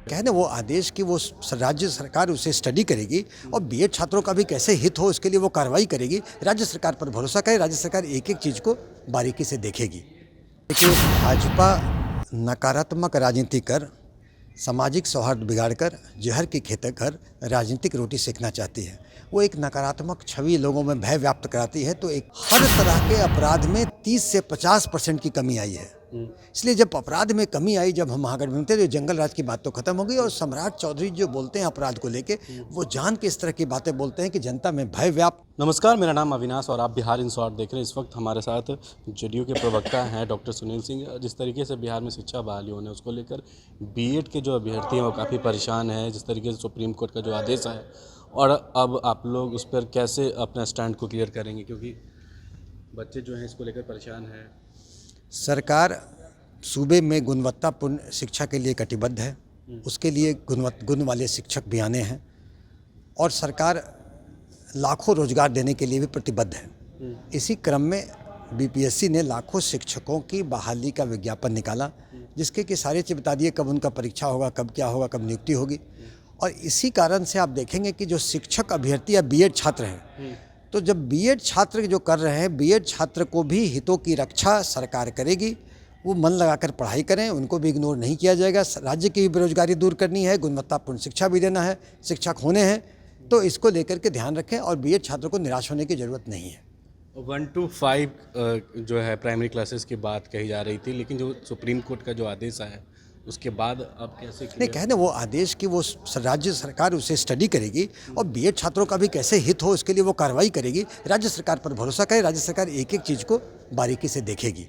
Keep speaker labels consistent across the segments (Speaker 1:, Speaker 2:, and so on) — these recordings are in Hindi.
Speaker 1: कहने वो आदेश कि वो राज्य सरकार उसे स्टडी करेगी और बीएड छात्रों का भी कैसे हित हो इसके लिए वो कार्रवाई करेगी। राज्य सरकार पर भरोसा करे, राज्य सरकार एक एक चीज़ को बारीकी से देखेगी। देखिए, भाजपा नकारात्मक राजनीति कर, सामाजिक सौहार्द बिगाड़कर, जहर की खेती कर राजनीतिक रोटी सेकना चाहती है। वो एक नकारात्मक छवि लोगों में भय व्याप्त कराती है। तो एक हर तरह के अपराध में 30 से 50% की कमी आई है। इसलिए जब अपराध में कमी आई, जब हम महागठबंधन थे, तो जंगल राज की बात तो खत्म हो गई। और सम्राट चौधरी जो बोलते हैं अपराध को लेके, वो जान के इस तरह की बातें बोलते हैं कि जनता में भय व्याप्त।
Speaker 2: नमस्कार, मेरा नाम अविनाश और आप बिहार इन शॉर्ट देख रहे हैं। इस वक्त हमारे साथ जेडीयू के प्रवक्ता हैं डॉक्टर सुनील सिंह। जिस तरीके से बिहार में शिक्षा बहाली होने उसको लेकर बीएड के जो अभ्यर्थी हैं वो काफ़ी परेशान हैं। जिस तरीके से सुप्रीम कोर्ट का जो आदेश है, और अब आप लोग उस पर कैसे अपना स्टैंड को क्लियर करेंगे, क्योंकि बच्चे जो हैं इसको लेकर परेशान हैं।
Speaker 1: सरकार सूबे में गुणवत्तापूर्ण शिक्षा के लिए कटिबद्ध है। उसके लिए गुण वाले शिक्षक भी आने हैं और सरकार लाखों रोजगार देने के लिए भी प्रतिबद्ध है। इसी क्रम में बीपीएससी ने लाखों शिक्षकों की बहाली का विज्ञापन निकाला, जिसके कि सारे चीज़ बता दिए कब उनका परीक्षा होगा, कब क्या होगा, कब नियुक्ति होगी। और इसी कारण से आप देखेंगे कि जो शिक्षक अभ्यर्थी या बीएड छात्र हैं, तो जब बीएड छात्र जो कर रहे हैं, बीएड छात्र को भी हितों की रक्षा सरकार करेगी। वो मन लगाकर पढ़ाई करें, उनको भी इग्नोर नहीं किया जाएगा। राज्य की भी बेरोजगारी दूर करनी है, गुणवत्तापूर्ण शिक्षा भी देना है, शिक्षक होने हैं, तो इसको लेकर के ध्यान रखें। और बीएड छात्रों को निराश होने की ज़रूरत नहीं है।
Speaker 2: 1 to 5 जो है प्राइमरी क्लासेस की बात कही जा रही थी, लेकिन जो सुप्रीम कोर्ट का जो आदेश आया उसके बाद अब कैसे
Speaker 1: नहीं, कहने वो आदेश कि वो राज्य सरकार उसे स्टडी करेगी और बीएड छात्रों का भी कैसे हित हो इसके लिए वो कार्रवाई करेगी। राज्य सरकार पर भरोसा करे, राज्य सरकार एक एक चीज़ को बारीकी से देखेगी।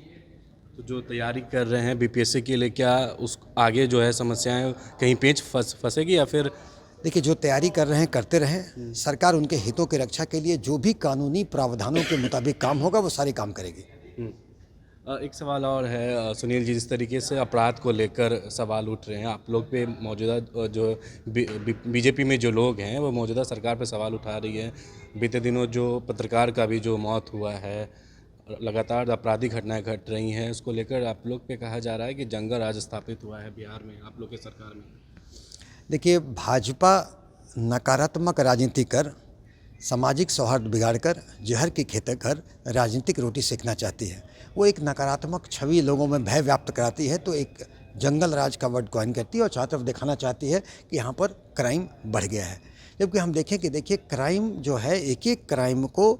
Speaker 2: तो जो तैयारी कर रहे हैं बीपीएससी के लिए, क्या उस आगे जो है समस्याएं कहीं पेंच फंसेगी या फिर?
Speaker 1: देखिए, जो तैयारी कर रहे हैं करते रहें। सरकार उनके हितों की रक्षा के लिए जो भी कानूनी प्रावधानों के मुताबिक काम होगा वो सारे काम करेगी।
Speaker 2: एक सवाल और है सुनील जी, जिस तरीके से अपराध को लेकर सवाल उठ रहे हैं, आप लोग पे मौजूदा जो बीजेपी में जो लोग हैं वो मौजूदा सरकार पे सवाल उठा रही है। बीते दिनों जो पत्रकार का भी जो मौत हुआ है, लगातार आपराधिक घटनाएं घट रही हैं, उसको लेकर आप लोग पे कहा जा रहा है कि जंगल राज स्थापित हुआ है बिहार में आप लोग की सरकार में।
Speaker 1: देखिए, भाजपा नकारात्मक राजनीति कर, सामाजिक सौहार्द बिगाड़कर, जहर की खेती कर राजनीतिक रोटी सेकना चाहती है। वो एक नकारात्मक छवि लोगों में भय व्याप्त कराती है। तो एक जंगल राज का वर्ड कॉइन करती है और चारों तरफ दिखाना चाहती है कि यहाँ पर क्राइम बढ़ गया है। जबकि हम देखें कि देखिए, क्राइम जो है, एक एक क्राइम को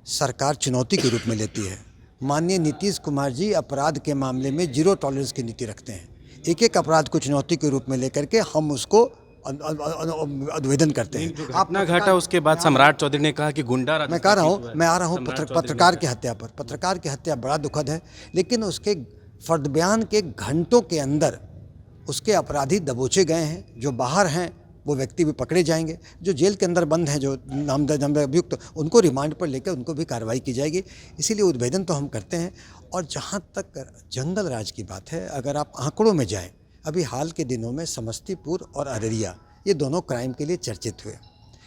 Speaker 1: सरकार चुनौती के रूप में लेती है। माननीय नीतीश कुमार जी अपराध के मामले में 0 टॉलरेंस की नीति रखते हैं। एक एक अपराध को चुनौती के रूप में लेकर के हम उसको अद्वेदन करते हैं।
Speaker 2: अपना घाटा उसके बाद सम्राट चौधरी ने कहा कि गुंडा राज।
Speaker 1: मैं कह रहा हूँ, मैं आ रहा हूँ पत्रकार की हत्या पर। पत्रकार की हत्या बड़ा दुखद है, लेकिन उसके फर्द बयान के घंटों के अंदर उसके अपराधी दबोचे गए हैं। जो बाहर हैं वो व्यक्ति भी पकड़े जाएंगे। जो जेल के अंदर बंद हैं, जो नामजद अभियुक्त, उनको रिमांड पर लेकर उनको भी कार्रवाई की जाएगी। इसीलिए उद्भेदन तो हम करते हैं। और जहाँ तक जंगल राज की बात है, अगर आप आंकड़ों में जाएं, अभी हाल के दिनों में समस्तीपुर और अररिया ये दोनों क्राइम के लिए चर्चित हुए।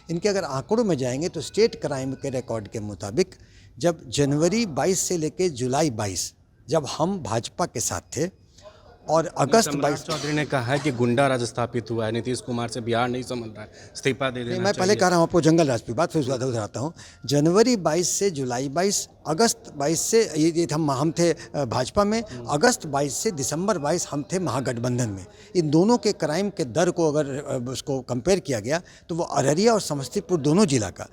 Speaker 1: इनके अगर आंकड़ों में जाएंगे तो स्टेट क्राइम के रिकॉर्ड के मुताबिक जब जनवरी 22 से लेकर जुलाई 22 जब हम भाजपा के साथ थे, और अगस्त 22
Speaker 2: चौधरी ने कहा है कि गुंडा राज स्थापित हुआ है, नीतीश कुमार से बिहार नहीं समझ रहा है, इस्तीफा दे देना।
Speaker 1: मैं पहले कह रहा हूँ आपको जंगल राज की बात, फिर उसके बाद उधर आता हूँ। जनवरी 22 से जुलाई 22, अगस्त 22 से ये हम थे भाजपा में, अगस्त 22 से दिसंबर 22 हम थे महागठबंधन में। इन दोनों के क्राइम के दर को अगर उसको कंपेयर किया गया तो वो अररिया और समस्तीपुर दोनों जिला का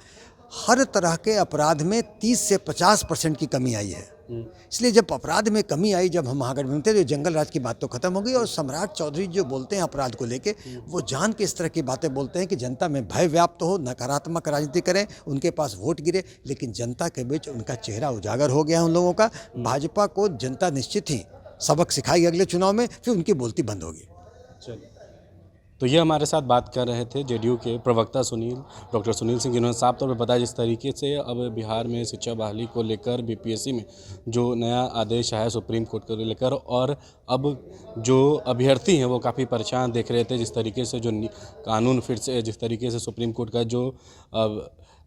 Speaker 1: हर तरह के अपराध में 30 से 50% की कमी आई है। इसलिए जब अपराध में कमी आई, जब हम महागठबंधन थे, तो जंगल राज की बात तो खत्म हो गई। और सम्राट चौधरी जो बोलते हैं अपराध को लेके, वो जान के इस तरह की बातें बोलते हैं कि जनता में भय व्याप्त हो, नकारात्मक राजनीति करें, उनके पास वोट गिरे। लेकिन जनता के बीच उनका चेहरा उजागर हो गया है उन लोगों का। भाजपा को जनता निश्चित ही सबक सिखाएगी अगले चुनाव में, फिर उनकी बोलती बंद होगी।
Speaker 2: चलिए, तो ये हमारे साथ बात कर रहे थे जेडीयू के प्रवक्ता डॉक्टर सुनील सिंह, जिन्होंने साफ तौर पर बताया जिस तरीके से अब बिहार में शिक्षा बहाली को लेकर बीपीएससी में जो नया आदेश आया सुप्रीम कोर्ट को लेकर, और अब जो अभ्यर्थी हैं वो काफ़ी परेशान देख रहे थे। जिस तरीके से जो कानून फिर से, जिस तरीके से सुप्रीम कोर्ट का जो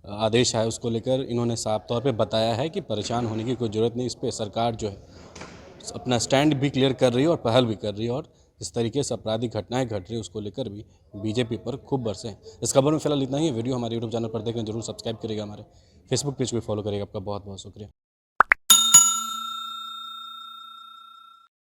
Speaker 2: आदेश है उसको लेकर इन्होंने साफ तौर पर बताया है कि परेशान होने की कोई ज़रूरत नहीं। इस पर सरकार जो है अपना स्टैंड भी क्लियर कर रही है और पहल भी कर रही है, और जिस तरीके से आपराधिक घटनाएं घट रही है उसको लेकर भी बीजेपी पर खूब बरसे हैं। इस खबर में फिलहाल इतना ही है। वीडियो हमारे यूट्यूब चैनल पर देखने जरूर सब्सक्राइब करिएगा, हमारे फेसबुक पेज को फॉलो करिएगा। आपका बहुत बहुत शुक्रिया।